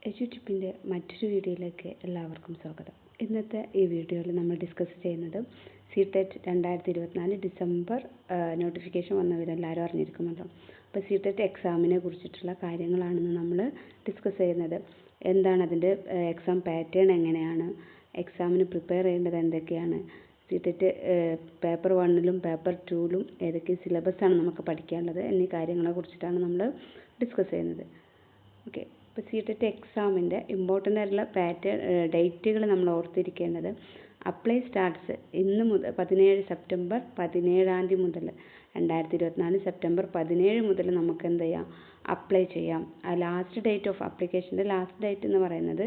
എജ്യൂടിപ്പിൻ്റെ മറ്റൊരു വീഡിയോയിലേക്ക് എല്ലാവർക്കും സ്വാഗതം. ഇന്നത്തെ ഈ വീഡിയോയിൽ നമ്മൾ ഡിസ്കസ് ചെയ്യുന്നത് സി-ടെറ്റ് 2024 ഡിസംബർ നോട്ടിഫിക്കേഷൻ വന്ന വിവരം എല്ലാവരും അറിഞ്ഞിരിക്കുമല്ലോ. അപ്പോൾ സി-ടെറ്റ് എക്സാമിനെ കുറിച്ചിട്ടുള്ള കാര്യങ്ങളാണെന്ന് നമ്മൾ ഡിസ്കസ് ചെയ്യുന്നത്. എന്താണ് അതിൻ്റെ എക്സാം പാറ്റേൺ, എങ്ങനെയാണ് എക്സാമിന് പ്രിപ്പയർ ചെയ്യേണ്ടത്, എന്തൊക്കെയാണ് സി-ടെറ്റ് പേപ്പർ 1ലും പേപ്പർ 2ലും ഏതൊക്കെ സിലബസാണ് നമുക്ക് പഠിക്കാനുള്ളത് എന്നീ കാര്യങ്ങളെ കുറിച്ചിട്ടാണ് നമ്മൾ ഡിസ്കസ് ചെയ്യുന്നത്. ഓക്കെ, ഇപ്പോൾ സി-ടെറ്റ് എക്സാമിൻ്റെ ഇമ്പോർട്ടൻ്റ് ആയിട്ടുള്ള ഡേറ്റുകൾ നമ്മൾ ഓർത്തിരിക്കേണ്ടത്, അപ്ലൈ സ്റ്റാർട്ട്സ് ഇന്ന് മുതൽ 17 സെപ്റ്റംബർ 17 മുതൽ 2024 സെപ്റ്റംബർ 17 മുതൽ നമുക്ക് എന്ത് ചെയ്യാം, അപ്ലൈ ചെയ്യാം. ലാസ്റ്റ് ഡേറ്റ് ഓഫ് ആപ്ലിക്കേഷൻ്റെ ലാസ്റ്റ് ഡേറ്റ് എന്ന് പറയുന്നത്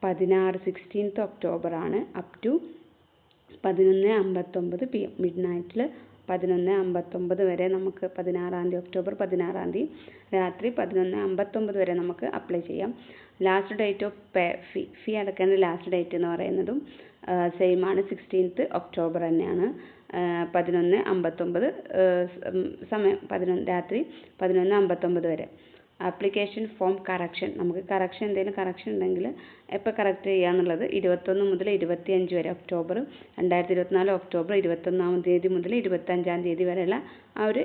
16 ഒക്ടോബർ ആണ്. അപ് ടു 11:59 PM മിഡ് നൈറ്റിൽ 11:59 വരെ നമുക്ക് ഒക്ടോബർ 16 രാത്രി 11:59 വരെ നമുക്ക് അപ്ലൈ ചെയ്യാം. ലാസ്റ്റ് ഡേറ്റ് ഓഫ് ഫീ അടക്കേണ്ട ലാസ്റ്റ് ഡേറ്റ് എന്ന് പറയുന്നതും സെയിം ആണ്, 16 ഒക്ടോബർ തന്നെയാണ്. 11:59 സമയം രാത്രി 11:59 വരെ. ആപ്ലിക്കേഷൻ ഫോം കറക്ഷൻ, നമുക്ക് എന്തെങ്കിലും കറക്ഷൻ ഉണ്ടെങ്കിൽ എപ്പോൾ കറക്റ്റ് ചെയ്യുക എന്നുള്ളത് 21 മുതൽ 25 വരെ, ഒക്ടോബർ 2024 ഒക്ടോബർ 21 മുതൽ 25 വരെയുള്ള ആ ഒരു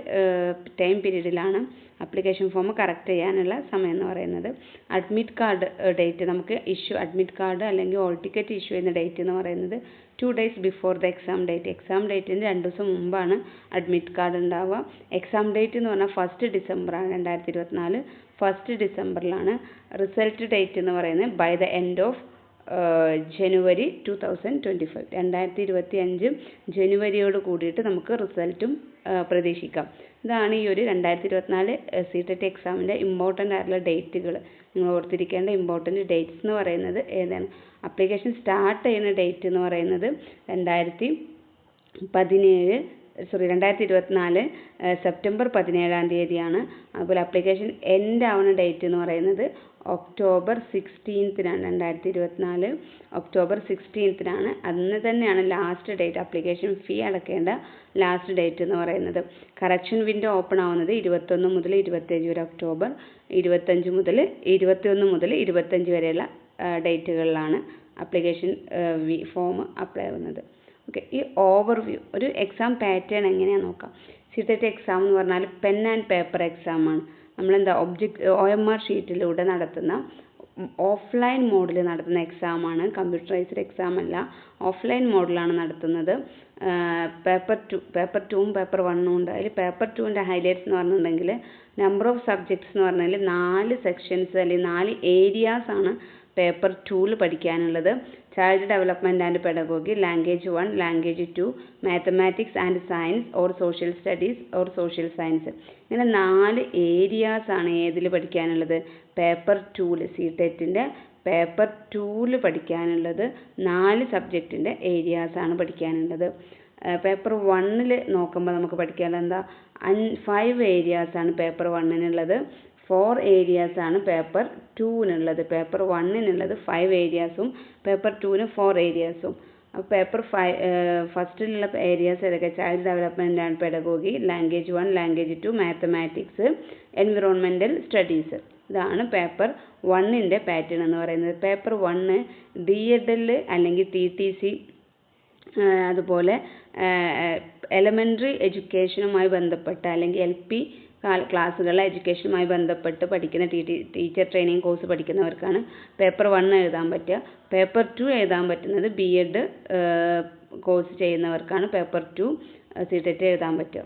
ടൈം പീരീഡിലാണ് ആപ്ലിക്കേഷൻ ഫോം കറക്റ്റ് ചെയ്യാനുള്ള സമയം എന്ന് പറയുന്നത്. അഡ്മിറ്റ് കാർഡ് ഡേറ്റ്, നമുക്ക് അഡ്മിറ്റ് കാർഡ് അല്ലെങ്കിൽ ഓൾ ടിക്കറ്റ് ഇഷ്യൂ ചെയ്യുന്ന ഡേറ്റ് എന്ന് പറയുന്നത് 2 days before the exam date. Exam ഡേറ്റിൻ്റെ 2 ദിവസം മുമ്പാണ് അഡ്മിറ്റ് കാർഡ് ഉണ്ടാവുക. എക്സാം ഡേറ്റ് എന്ന് പറഞ്ഞാൽ 1 ഡിസംബറാണ്, 2024 1 ഡിസംബറിലാണ്. റിസൾട്ട് ഡേറ്റ് എന്ന് പറയുന്നത് by the end of January 2025, 2025 ജനുവരിയോട് കൂടിയിട്ട് നമുക്ക് റിസൾട്ടും പ്രതീക്ഷിക്കാം. ഇതാണ് ഈ ഒരു 2024 സി-ടെറ്റ് എക്സാമിൻ്റെ ഇമ്പോർട്ടൻ്റ് ആയിട്ടുള്ള ഡേറ്റുകൾ. നിങ്ങൾ ഓർത്തിരിക്കേണ്ട ഇമ്പോർട്ടൻ്റ് ഡേറ്റ്സ് എന്ന് പറയുന്നത് ഏതാണ്. ആപ്ലിക്കേഷൻ സ്റ്റാർട്ട് ചെയ്യുന്ന ഡേറ്റ് എന്ന് പറയുന്നത് 2024 സെപ്റ്റംബർ 17 അതുപോലെ ആപ്ലിക്കേഷൻ എൻഡ് ആവുന്ന ഡേറ്റ് എന്ന് പറയുന്നത് ഒക്ടോബർ 16 2024 ഒക്ടോബർ 16 അന്ന് തന്നെയാണ് ലാസ്റ്റ് ഡേറ്റ്, ആപ്ലിക്കേഷൻ ഫീ അടക്കേണ്ട ലാസ്റ്റ് ഡേറ്റ് എന്ന് പറയുന്നത്. കറക്ഷൻ വിൻഡോ ഓപ്പൺ ആവുന്നത് 21 മുതൽ 25 വരെ, ഒക്ടോബർ 21 മുതൽ 25 വരെയുള്ള ഡേറ്റുകളിലാണ് ആപ്ലിക്കേഷൻ ഫോം അപ്ലൈ ആവുന്നത്. ഓക്കെ, ഈ ഓവർവ്യൂ ഒരു എക്സാം പാറ്റേൺ എങ്ങനെയാണെന്ന് നോക്കാം. സി-ടെറ്റ് എക്സാം എന്ന് പറഞ്ഞാൽ പെൻ ആൻഡ് പേപ്പർ എക്സാമാണ്. നമ്മളെന്താ OMR ഷീറ്റിലൂടെ നടത്തുന്ന ഓഫ്ലൈൻ മോഡിൽ നടത്തുന്ന എക്സാമാണ്, കമ്പ്യൂട്ടറൈസ്ഡ് എക്സാം അല്ല, ഓഫ്ലൈൻ മോഡിലാണ് നടത്തുന്നത്. പേപ്പർ 2ഉം പേപ്പർ 1ഉം ഉണ്ട്. അതിൽ പേപ്പർ 2ൻ്റെ ഹൈലൈറ്റ്സ് എന്ന് പറഞ്ഞിട്ടുണ്ടെങ്കിൽ നമ്പർ ഓഫ് സബ്ജക്ട്സ് എന്ന് പറഞ്ഞാൽ 4 സെക്ഷൻസ് അല്ലെങ്കിൽ 4 ഏരിയാസ് ആണ് പേപ്പർ 2ൽ പഠിക്കാനുള്ളത്. Child development and pedagogy, language 1, language 2, mathematics and science or social studies or social science. ഇങ്ങനെ 4 ഏരിയാസ് ആണ് ഏതിൽ പഠിക്കാനുള്ളത്, പേപ്പർ 2ൽ. സി-ടെറ്റിൻ്റെ പേപ്പർ 2ൽ പഠിക്കാനുള്ളത് 4 സബ്ജക്റ്റിൻ്റെ ഏരിയാസ് ആണ് പഠിക്കാനുള്ളത്. പേപ്പർ 1ൽ നോക്കുമ്പോൾ നമുക്ക് പഠിക്കാനുള്ളത് എന്താ, 5 ഏരിയാസ് ആണ് പേപ്പർ 1നുള്ളത്, 4 ഏരിയാസ് ആണ് പേപ്പർ 2നുള്ളത്. പേപ്പർ 1നുള്ളത് 5 ഏരിയാസും പേപ്പർ 2ന് 4 ഏരിയാസും. അപ്പോൾ പേപ്പർ ഫസ്റ്റിലുള്ള ഏരിയാസ് ഏതൊക്കെ, child development and pedagogy, language 1, language 2, mathematics, environmental studies. ഇതാണ് പേപ്പർ 1ൻ്റെ പാറ്റേൺ എന്ന് പറയുന്നത്. പേപ്പർ 1 DED അല്ലെങ്കിൽ TTC അതുപോലെ എലമെൻ്ററി എഡ്യൂക്കേഷനുമായി ബന്ധപ്പെട്ട അല്ലെങ്കിൽ LP ക്ലാസ്സുകളിലെ എഡ്യൂക്കേഷനുമായി ബന്ധപ്പെട്ട് പഠിക്കുന്ന ടീച്ചർ ട്രെയിനിങ് കോഴ്സ് പഠിക്കുന്നവർക്കാണ് പേപ്പർ 1 എഴുതാൻ പറ്റുക. പേപ്പർ 2 എഴുതാൻ പറ്റുന്നത് BEd കോഴ്സ് ചെയ്യുന്നവർക്കാണ് പേപ്പർ 2 സി-ടെറ്റ് എഴുതാൻ പറ്റുക.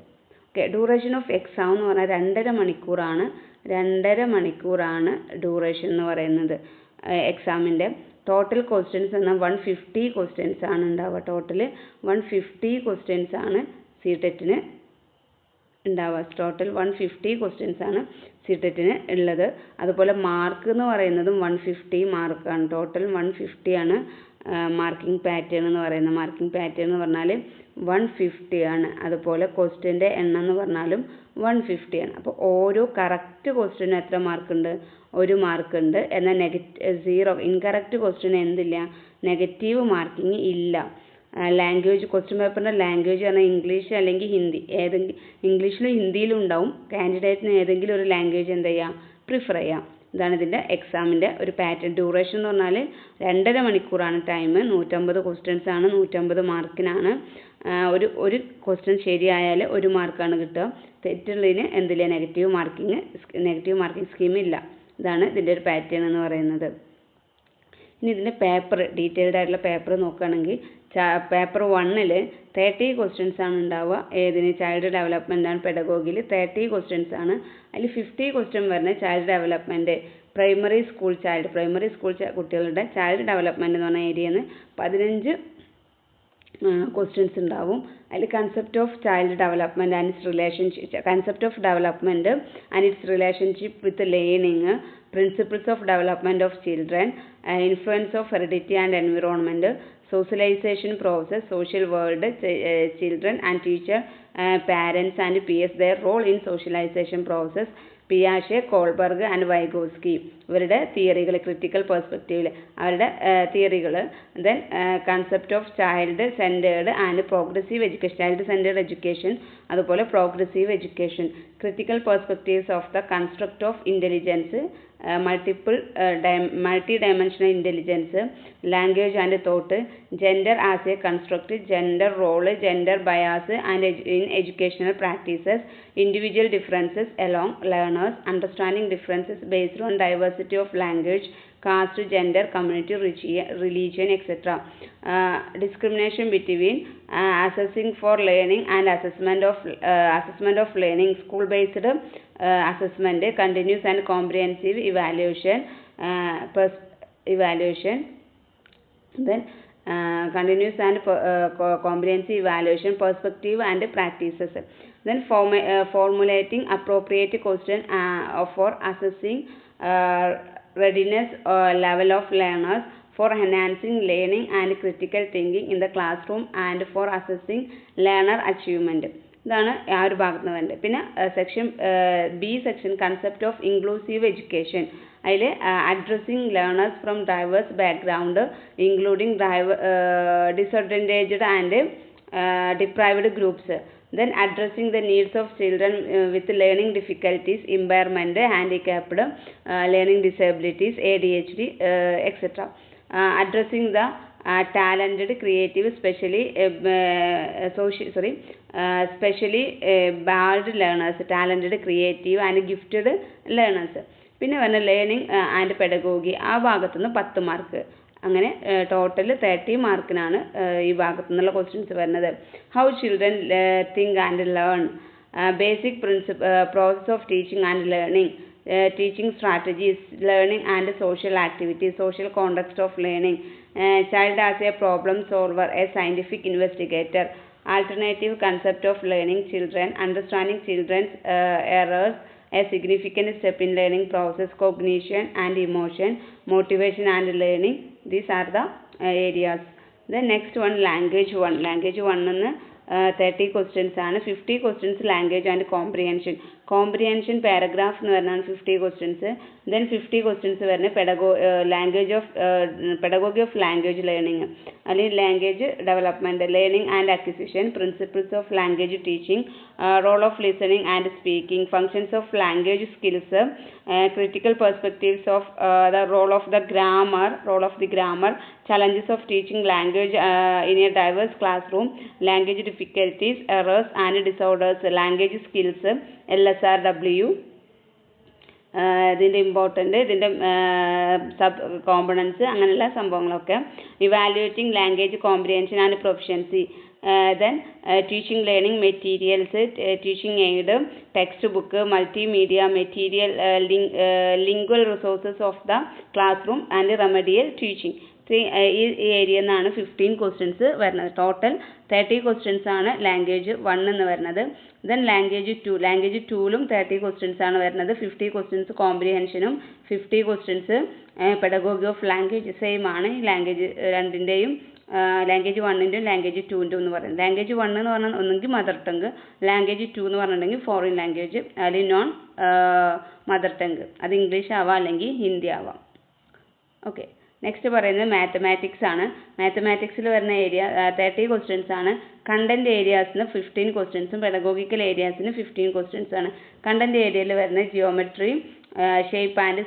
ഓക്കെ, ഡ്യൂറേഷൻ ഓഫ് എക്സാം എന്ന് പറഞ്ഞാൽ 2.5 മണിക്കൂറാണ്. 2.5 മണിക്കൂറാണ് ഡ്യൂറേഷൻ എന്ന് പറയുന്നത് എക്സാമിൻ്റെ. ടോട്ടൽ ക്വസ്റ്റ്യൻസ് എന്നാൽ 150 ക്വസ്റ്റ്യൻസ് ആണ് ഉണ്ടാവുക. ടോട്ടൽ 150 ക്വസ്റ്റ്യൻസ് ആണ് സി-ടെറ്റിന് ഉണ്ടാവുക. ടോട്ടൽ 150 ക്വസ്റ്റ്യൻസ് ആണ് സി-ടെറ്റിന് ഉള്ളത്. അതുപോലെ മാർക്ക് എന്ന് പറയുന്നതും 150 മാർക്കാണ്. ടോട്ടൽ 150 ആണ് മാർക്കിംഗ് പാറ്റേൺ എന്ന് പറയുന്നത്. മാർക്കിംഗ് പാറ്റേൺ എന്ന് പറഞ്ഞാൽ 150 ആണ്. അതുപോലെ ക്വസ്റ്റ്യൻ്റെ എണ്ണം എന്ന് പറഞ്ഞാലും 150 ആണ്. അപ്പോൾ ഓരോ കറക്റ്റ് ക്വസ്റ്റ്യനും എത്ര മാർക്കുണ്ട്, 1 മാർക്കുണ്ട്. എന്നാൽ സീറോ ഇൻകറക്റ്റ് ക്വസ്റ്റ്യന് എന്തില്ല, നെഗറ്റീവ് മാർക്കിംഗ് ഇല്ല. ലാംഗ്വേജ് ക്വസ്റ്റ്യൻ പേപ്പറിൻ്റെ ലാംഗ്വേജ് പറഞ്ഞാൽ ഇംഗ്ലീഷ് അല്ലെങ്കിൽ ഹിന്ദി, ഇംഗ്ലീഷിലും ഹിന്ദിയിലും ഉണ്ടാവും. കാൻഡിഡേറ്റിന് ഏതെങ്കിലും ഒരു ലാംഗ്വേജ് എന്ത് ചെയ്യാം, പ്രിഫർ ചെയ്യാം. ഇതാണ് ഇതിൻ്റെ എക്സാമിൻ്റെ ഒരു പാറ്റേൺ. ഡ്യൂറേഷൻ എന്ന് പറഞ്ഞാൽ 2.5 മണിക്കൂറാണ് ടൈം. 150 ക്വസ്റ്റ്യൻസ് ആണ്, 150 മാർക്കിനാണ്. ഒരു ക്വസ്റ്റ്യൻ ശരിയായാൽ 1 മാർക്കാണ് കിട്ടുക. തെറ്റുള്ളതിന് എന്തില്ല നെഗറ്റീവ് മാർക്കിംഗ് സ്കീം ഇല്ല. ഇതാണ് ഇതിൻ്റെ ഒരു പാറ്റേൺ എന്ന് പറയുന്നത്. ഇനി ഇതിൻ്റെ പേപ്പർ, ഡീറ്റെയിൽഡ് ആയിട്ടുള്ള പേപ്പർ നോക്കുകയാണെങ്കിൽ പേപ്പർ 1ൽ 30 ക്വസ്റ്റ്യൻസ് ആണ് ഉണ്ടാവുക. ഏതിന്? ചൈൽഡ് ഡെവലപ്മെൻ്റ് ആൻഡ് പെഡഗോഗിയിൽ 30 ക്വസ്റ്റ്യൻസ് ആണ്. അതിൽ 50 ക്വസ്റ്റ്യൻ വരുന്നത് ചൈൽഡ് ഡെവലപ്മെൻറ്റ്, പ്രൈമറി സ്കൂൾ കുട്ടികളുടെ ചൈൽഡ് ഡെവലപ്മെൻറ്റ് എന്ന് പറഞ്ഞ ഏരിയയിൽ നിന്ന് 15 ക്വസ്റ്റ്യൻസ് ഉണ്ടാവും. അതിൽ concept of development and its relationship with learning, principles of development of children, influence of heredity and environment, socialization process, social world, children and teacher, parents and peers, their role in socialization process, പിയാഷെ, Kohlberg and Vygotsky ഇവരുടെ തിയറികൾ, critical പെർസ്പെക്റ്റീവിൽ അവരുടെ തിയറികൾ. Then concept of child centred and progressive education, child centred education, അതുപോലെ progressive education, critical perspectives of the construct of intelligence, multi dimensional intelligence, language and thought, gender as a construct, gender role, gender bias and in educational practices, individual differences along learners, understanding differences based on diversity of language, caste, gender, community, religion, etc. Discrimination between assessing for learning and assessment of learning, school-based assessment, continuous and comprehensive evaluation, then continuous and comprehensive evaluation, perspective and practices. Then formulating appropriate question for assessing readiness level of learners, for enhancing learning and critical thinking in the classroom and for assessing learner achievement. ഇതാണ് ആ ഒരു ഭാഗത്ത് നിന്ന് വേണ്ടത്. പിന്നെ section B section concept of inclusive education, അതിൽ addressing learners from diverse background including disadvantaged and deprived groups. Then addressing the needs of children with learning difficulties, impairment, handicapped, learning disabilities, ADHD, etc. Addressing the talented, creative, specially bad learners, talented, creative and gifted learners. പിന്നെ പറഞ്ഞ learning and pedagogy, ആ ഭാഗത്തുനിന്ന് 10 mark. അങ്ങനെ total 30 മാർക്കിനാണ് ഈ ഭാഗത്തു നിന്നുള്ള questions വരുന്നത്. How children think and learn, basic process of teaching and learning, teaching strategies, learning and social activities, social context of learning, child as A problem solver, A scientific investigator, alternative concept of learning children, understanding children's errors, a significant step in learning process, cognition and emotion, motivation and learning. These are the areas. The next one, language 1. Language 1 എന്ന് 30 questions ആണ്. 50 questions language and comprehension. Comprehension paragraph എന്ന് പറഞ്ഞാണ് 50 questions. Then 50 questions വരുന്നത് pedagogy of language learning, അല്ലെങ്കിൽ language development, learning and acquisition, principles of language teaching, role of listening and speaking, functions of language skills, critical perspectives of the role of the grammar, challenges of teaching language in a diverse classroom, language difficulties, errors and disorders, language skills, LSRW, ഇതിൻ്റെ important, ഇതിൻ്റെ sub components, അങ്ങനെയുള്ള സംഭവങ്ങളൊക്കെ. Evaluating language comprehension and proficiency, then teaching learning materials, teaching aid, text book, multimedia material, lingual resources of the class room and remedial teaching. ഈ area നിന്നാണ് 15 questions വരുന്നത്. Total 30 questions ആണ് language 1 എന്ന് വരുന്നത്. Then language 2ലും 30 questions ആണ് വരുന്നത്. 50 questions കോംപ്രിഹെൻഷനും 50 questions pedagogy of language. Same ആണ് ലാംഗ്വേജ് 2ൻ്റെയും, ലാംഗ്വേജ് 1ൻ്റെയും ലാംഗ്വേജ് 2ൻ്റെയും എന്ന് പറയുന്നത്. ലാംഗ്വേജ് 1 എന്ന് പറഞ്ഞാൽ ഒന്നെങ്കിൽ മദർ ടങ്ക്, ലാംഗ്വേജ് 2 എന്ന് പറഞ്ഞിട്ടുണ്ടെങ്കിൽ ഫോറിൻ ലാംഗ്വേജ്, അല്ലെങ്കിൽ നോൺ മദർ ടങ്ക്. അത് ഇംഗ്ലീഷ് ആവാം അല്ലെങ്കിൽ ഹിന്ദി ആവാം. ഓക്കെ, നെക്സ്റ്റ് പറയുന്നത് മാത്തമാറ്റിക്സ് ആണ്. മാത്തമാറ്റിക്സിൽ വരുന്ന ഏരിയ 30 ക്വസ്റ്റ്യൻസ് ആണ്. കണ്ടന്റ് ഏരിയാസിന് 15 ക്വസ്റ്റ്യൻസും പെഡഗോഗിക്കൽ ഏരിയാസിന് 15 ക്വസ്റ്റ്യൻസ് ആണ്. കണ്ടന്റ് ഏരിയയിൽ വരുന്ന geometry, shape and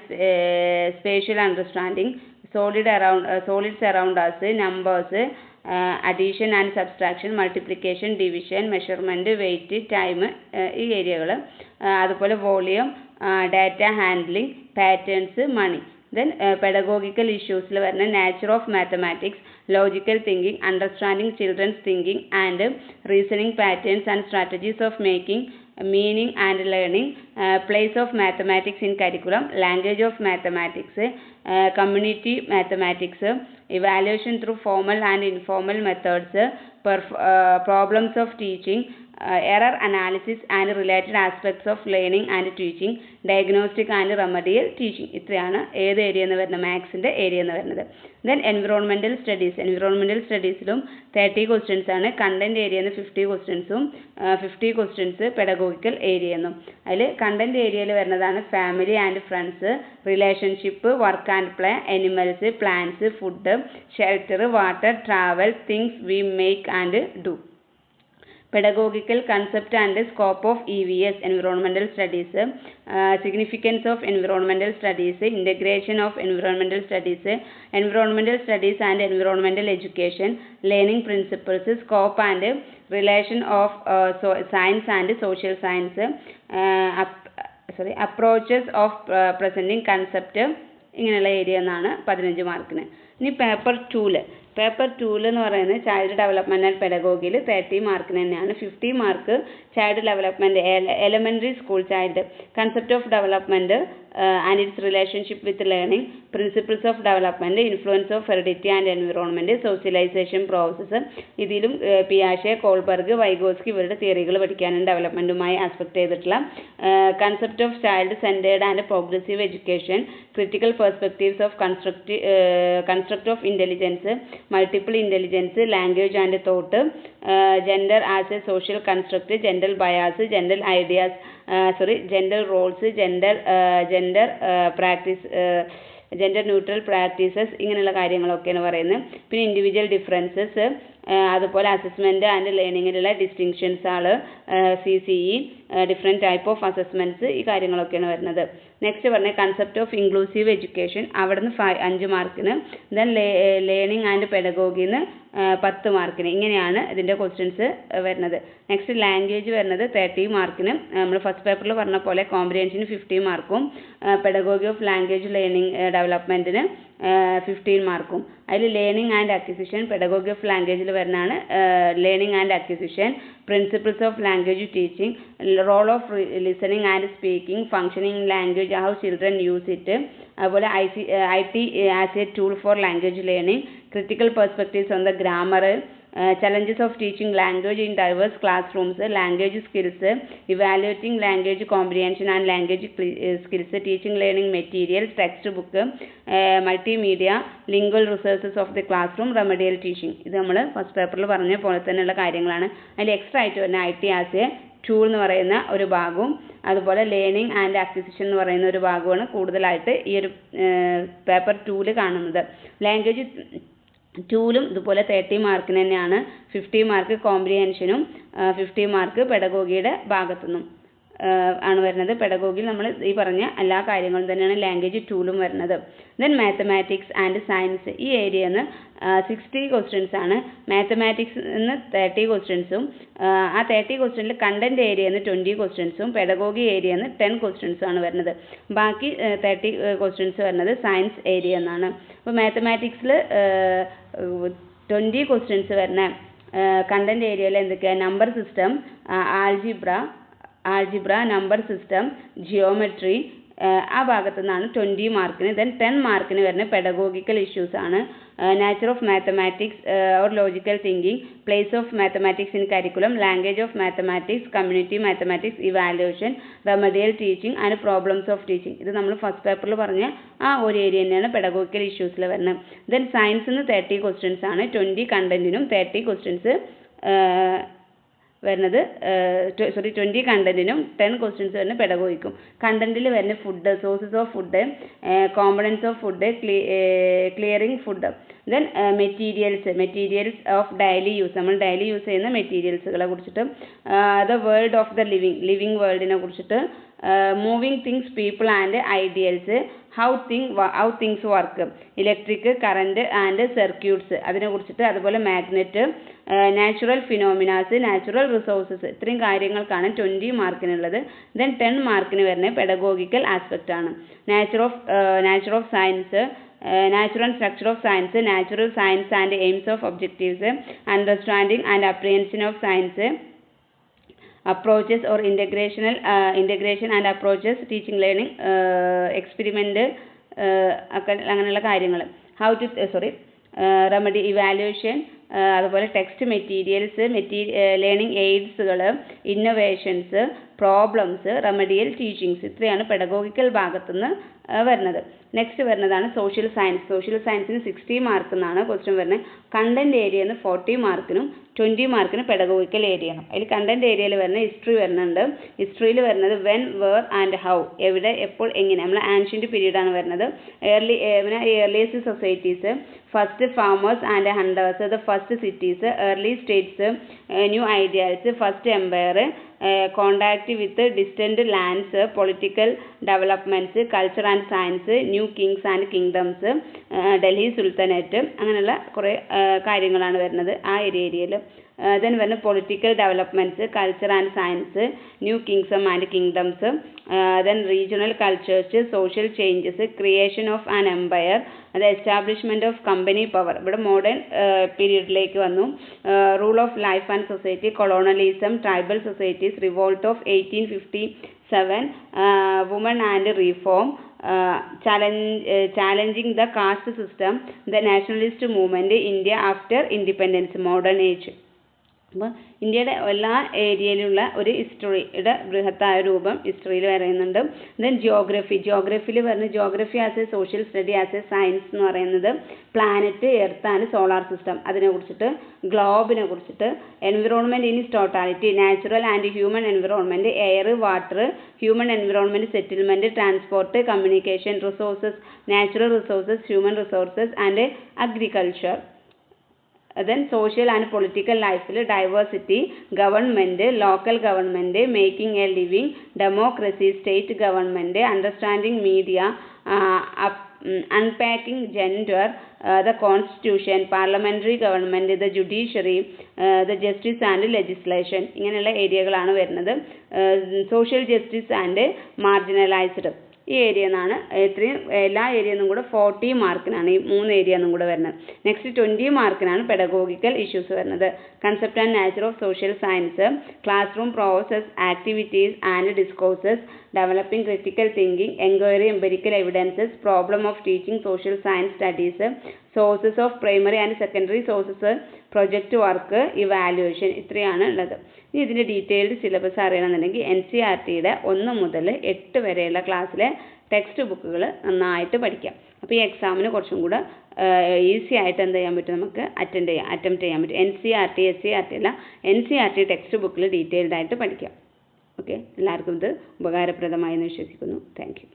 spatial understanding, solids around us, numbers, addition and subtraction, multiplication, division, measurement, weight, time, ഈ ഏരിയകൾ. അതുപോലെ വോളിയം, ഡാറ്റ ഹാൻഡ്ലിംഗ്, പാറ്റേൺസ്, മണി. ദെൻ പെഡഗോഗിക്കൽ ഇഷ്യൂസിൽ വരുന്ന nature of mathematics, logical thinking, understanding children's thinking and reasoning patterns and strategies of making meaning and learning, place of mathematics in curriculum, language of mathematics, community mathematics, evaluation through formal and informal methods, problems of teaching, error analysis and related aspects of learning and teaching, diagnostic and remedial teaching. ഇത്രയാണ് ഏത് area എന്ന് വരുന്നത്, മാത്സിൻ്റെ area എന്ന് വരുന്നത്. Then environmental സ്റ്റഡീസിലും 30 questions ആണ്. Content area എന്ന് 50 ക്വസ്റ്റ്യൻസും 50 questions pedagogical area എന്നും. അതിൽ കണ്ടന്റ് ഏരിയയിൽ വരുന്നതാണ് family and friends, relationship, work and play, animals, plants, food, shelter, water, travel, things we make and do. Pedagogical concept and scope of EVS, environmental studies, significance of environmental studies, integration of environmental studies and environmental education, learning principles, scope and relation of science and social science, approaches of presenting concept. ഇങ്ങനെയുള്ള area എന്നാണ് 15 മാർക്കിന്. ഇനി paper 2 എന്ന് പറയുന്നത് child development and പെഡഗോഗിയിൽ 30 മാർക്കിന് തന്നെയാണ്. 50 mark child development, elementary school child, concept of development and its relationship with learning, principles of development, influence of heredity and environment, socialization process. ഇതിലും പിയാഷെ, കോൾബർഗ്, വൈഗോസ്കി ഇവരുടെ തിയറികൾ പഠിക്കാനും ഡെവലപ്മെൻറ്റുമായി ആസ്പെക്ട് ചെയ്തിട്ടുള്ള concept of child centred and progressive education, critical perspectives of construct of intelligence, multiple intelligence, language and thought, gender as a social construct, gender bias, gender ideas, gender roles, gender practice, gender neutral practices, ഇങ്ങനെയുള്ള കാര്യങ്ങളൊക്കെയാണ് പറയുന്നത്. പിന്നെ individual differences, അതുപോലെ assessment and ലേണിങ്ങിലുള്ള distinctions ആണ്, CCE, different type of assessments, ഈ കാര്യങ്ങളൊക്കെയാണ് വരുന്നത്. Next പറഞ്ഞ കൺസെപ്റ്റ് ഓഫ് ഇൻക്ലൂസീവ് എഡ്യൂക്കേഷൻ, അവിടെ നിന്ന് 5 മാർക്കിന്. ദെൻ ലേണിംഗ് ആൻഡ് പെഡഗോഗിന്ന് 10 മാർക്കിന്. ഇങ്ങനെയാണ് ഇതിൻ്റെ ക്വസ്റ്റ്യൻസ് വരുന്നത്. നെക്സ്റ്റ് ലാംഗ്വേജ് വരുന്നത് 30 മാർക്കിന്. നമ്മൾ ഫസ്റ്റ് പേപ്പറിൽ പറഞ്ഞ പോലെ കോംപ്രിഹെൻഷന് 50 മാർക്കും പെഡഗോഗി ഓഫ് ലാംഗ്വേജ് ലേണിംഗ് ഡെവലപ്മെൻറ്റിന് 15 മാർക്കും. അതിൽ learning and acquisition, pedagogy of ലാംഗ്വേജിൽ വരുന്നതാണ് learning and acquisition, principles of language teaching, role of listening and speaking, functioning language, how children use it, അതുപോലെ IT as a tool for language learning, critical perspectives on the grammar, challenges of teaching language in diverse classrooms, language skills, evaluating language comprehension and language skills, teaching learning materials, textbook, multimedia, lingual resources of the classroom, remedial teaching. ഇത് നമ്മൾ first പേപ്പറിൽ പറഞ്ഞ പോലെ തന്നെയുള്ള കാര്യങ്ങളാണ്. അതിൽ extra ആയിട്ട് വരുന്ന IT ആസ് എ ടൂൾ എന്ന് പറയുന്ന ഒരു ഭാഗവും അതുപോലെ ലേണിംഗ് ആൻഡ് അക്വിസിഷൻ എന്ന് പറയുന്ന ഒരു ഭാഗമാണ് കൂടുതലായിട്ട് ഈ ഒരു പേപ്പർ 2 കാണുന്നത്. ലാംഗ്വേജ് 2ലും ഇതുപോലെ 30 മാർക്കിന് തന്നെയാണ്. 50 മാർക്ക് കോംപ്രിഹെൻഷനും 50 മാർക്ക് പെഡഗോഗിയുടെ ഭാഗത്തുനിന്നും ആണ് വരുന്നത്. പെഡഗോഗിയിൽ നമ്മൾ ഈ പറഞ്ഞ എല്ലാ കാര്യങ്ങളും തന്നെയാണ് ലാംഗ്വേജ് 2ലും വരുന്നത്. ദെൻ മാത്തമാറ്റിക്സ് ആൻഡ് സയൻസ്, ഈ ഏരിയയിൽ നിന്ന് 60 ക്വസ്റ്റ്യൻസ് ആണ്. മാത്തമാറ്റിക്സ് നിന്ന് 30 ക്വസ്റ്റ്യൻസും ആ 30 ക്വസ്റ്റ്യനിൽ കണ്ടന്റ് ഏരിയയിൽ നിന്ന് 20 ക്വസ്റ്റ്യൻസും പെഡഗോഗി ഏരിയയിൽ നിന്ന് 10 ക്വസ്റ്റ്യൻസും ആണ് വരുന്നത്. ബാക്കി 30 ക്വസ്റ്റ്യൻസ് വരുന്നത് സയൻസ് ഏരിയ എന്നാണ്. അപ്പോൾ മാത്തമാറ്റിക്സിൽ 20 ക്വസ്റ്റ്യൻസ് വരുന്ന കണ്ടന്റ് ഏരിയയിൽ എന്തൊക്കെയാണ്, number system, algebra, number system, geometry, ആ ഭാഗത്തു നിന്നാണ് 20 മാർക്കിന്. ദെൻ 10 മാർക്കിന് വരുന്ന പെഡഗോഗിക്കൽ ഇഷ്യൂസ് ആണ്. Nature of mathematics or logical thinking, place of mathematics in curriculum, language of mathematics, community mathematics, evaluation, remedial teaching and problems of teaching. ഇത് നമ്മൾ first പേപ്പറിൽ പറഞ്ഞ ആ ഒരു ഏരിയ തന്നെയാണ് പെഡഗോഗിക്കൽ ഇഷ്യൂസിൽ വരുന്നത്. ദെൻ സയൻസിന് 30 ക്വസ്റ്റ്യൻസ് ആണ്. 20 കണ്ടന്റിനും 30 ക്വസ്റ്റ്യൻസ് വരുന്നത് 20 കണ്ടന്റിനും 10 ക്വസ്റ്റ്യൻസ് വരുന്ന പെഡഗോഗിക്കും. കണ്ടന്റിൽ വരുന്ന food, sources of food, components of food, clearing food, then materials of daily use, നമ്മൾ ഡെയിലി യൂസ് ചെയ്യുന്ന മെറ്റീരിയൽസുകളെ കുറിച്ചിട്ട്, the world of the living വേൾഡിനെ കുറിച്ചിട്ട്, moving things, people and ideals, how things work, electric, current and circuits അതിനെ കുറിച്ചിട്ട്, അതുപോലെ magnet, natural phenomenas, natural resources, ഇത്രയും കാര്യങ്ങൾക്കാണ് 20 മാർക്കിനുള്ളത്. ദെൻ 10 മാർക്കിന് വരുന്ന പെഡഗോഗിക്കൽ ആസ്പെക്റ്റ് ആണ്. Nature of science, natural and structure of science, natural science and aims of objectives, understanding and apprehension of science, approaches or integration and approaches, teaching, learning, experiment, അങ്ങനെയുള്ള കാര്യങ്ങൾ. Remedy, evaluation, അതുപോലെ text materials, learning എയ്ഡ്സുകൾ, innovations, problems, remedial teachings, ഇത്രയാണ് pedagogical ഭാഗത്തുനിന്ന് വരുന്നത്. Next വരുന്നതാണ് social science. Social സയൻസിന് 60 mark എന്നാണ് ക്വസ്റ്റ്യൻ വരുന്നത്. കണ്ടന്റ് ഏരിയന്ന് 40 മാർക്കിനും 20 മാർക്കിന് പെഡഗോഗിക്കൽ ഏരിയയാണ്. അതിൽ കണ്ടന്റ് ഏരിയയിൽ വരുന്ന ഹിസ്റ്ററി വരുന്നുണ്ട്. ഹിസ്റ്ററിയിൽ വരുന്നത് വെൻ, വേർ ആൻഡ് ഹൗ, എവിടെ, എപ്പോൾ, എങ്ങനെ, നമ്മൾ ആൻഷ്യന്റ് പീരീഡാണ് വരുന്നത്. Earliest societies, first farmers and hunters, the first cities, early states, new ideas, first empire, contact with distant lands, political developments, culture and science, new kings and kingdoms, Delhi sultanate, അങ്ങനെയുള്ള കുറേ കാര്യങ്ങളാണ് വരുന്നത് ആ ഏരിയയിൽ. ദെൻ വരുന്ന political developments, culture and science, new kings and kingdoms, then regional cultures, social changes, creation of an empire, അത് establishment of company power, ഇവിടെ modern പീരീഡിലേക്ക് വന്നു. Rule of life and society, colonialism, tribal societies, revolt of 1857, woman and reform, challenging the caste system, the nationalist movement, India after independence, modern age. അപ്പോൾ ഇന്ത്യയുടെ എല്ലാ ഏരിയയിലുള്ള ഒരു ഹിസ്റ്ററിയുടെ ബൃഹത്തായ രൂപം ഹിസ്റ്ററിയിൽ പറയുന്നുണ്ട്. ദെൻ ജിയോഗ്രഫിയിൽ വരുന്ന geography as a social study, as A science എന്ന് പറയുന്നത് planet, earth and solar system അതിനെ കുറിച്ചിട്ട്, ഗ്ലോബിനെ കുറിച്ചിട്ട്, environment in is totality, natural and human environment, air, water, human environment, settlement, transport, communication, resources, natural resources, human resources and agriculture. then social and political life, diversity, government, local government, making a living, democracy, state government, understanding media, unpacking gender, the constitution, parliamentary government, the judiciary, the justice and legislation, ഇങ്ങനെയുള്ള ഏരിയകളാണ് വരുന്നത്. social justice and marginalized, ഈ area എന്നാണ്. ഇത്രയും എല്ലാ ഏരിയന്നും കൂടെ 40 മാർക്കിനാണ് ഈ 3 area എന്നും കൂടെ വരുന്നത്. നെക്സ്റ്റ് 20 മാർക്കിനാണ് പെഡഗോഗിക്കൽ ഇഷ്യൂസ് വരുന്നത്. Concept and nature of social science, class room process, activities and discourses, developing critical thinking, enquiry, empirical evidences, problem of teaching social science studies, sources of primary and secondary sources, project work, evaluation, ഇത്രയാണ് ഉള്ളത്. ഇനി ഇതിൻ്റെ detailed syllabus അറിയണമെന്നുണ്ടെങ്കിൽ NCERTയുടെ 1 മുതൽ 8 വരെയുള്ള ക്ലാസ്സിലെ text ബുക്കുകൾ നന്നായിട്ട് പഠിക്കാം. അപ്പോൾ ഈ എക്സാമിന് കുറച്ചും കൂടെ ഈസി ആയിട്ട് എന്ത് ചെയ്യാൻ പറ്റും, നമുക്ക് അറ്റംപ്റ്റ് ചെയ്യാൻ പറ്റും. SCERT അല്ല, NCERT ടെക്സ്റ്റ് ബുക്കിൽ ഡീറ്റെയിൽഡ് ആയിട്ട് പഠിക്കാം. ഓക്കെ, എല്ലാവർക്കും ഇത് ഉപകാരപ്രദമായി എന്ന് വിശ്വസിക്കുന്നു. Thank you.